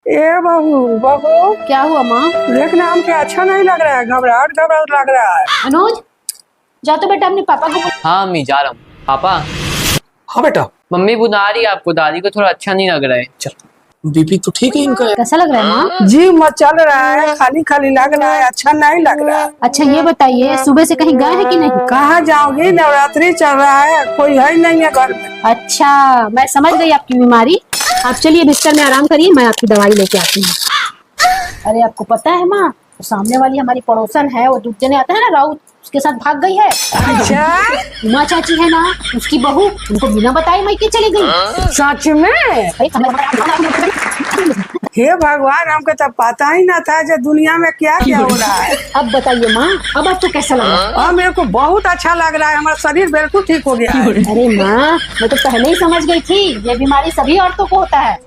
ए बहू बहू, क्या हुआ माँ? देखना हमके अच्छा नहीं लग रहा है, घबराहट घबराहट लग रहा है। अनुज, जा तो बेटा अपने पापा को। हाँ अम्मी जा रहा हूँ। पापा, हाँ बेटा, मम्मी बुला रही है आपको, दादी को थोड़ा अच्छा नहीं लग रहा है। चल बीपी तो ठीक है इनका। कैसा लग रहा है माँ? जी मत चल रहा है, खाली खाली लग रहा है, अच्छा नहीं लग रहा है। अच्छा ये बताइए, सुबह से कहीं गए हैं कि नहीं? कहाँ जाओगी, नवरात्रि चल रहा है, कोई है नहीं है घर में। अच्छा, मैं समझ गई आपकी बीमारी। आप चलिए बिस्तर में आराम करिए, मैं आपकी दवाई लेके आती हूँ। अरे आपको पता है माँ, तो सामने वाली हमारी पड़ोसन है, वो दूध देने आता है ना राउत, उसके साथ भाग गई है। अच्छा, उमा चाची है ना, उसकी बहू, उनको बिना बताए मायके चली गई। सच में? हे भगवान, हमको तो पता ही ना था जो दुनिया में क्या क्या हो रहा है। अब बताइए माँ, अब आपको कैसा लगा? और मेरे को बहुत अच्छा लग रहा है, हमारा शरीर बिल्कुल ठीक हो गया है। अरे माँ, मैं तो पहले ही समझ गई थी, ये बीमारी सभी औरतों को होता है।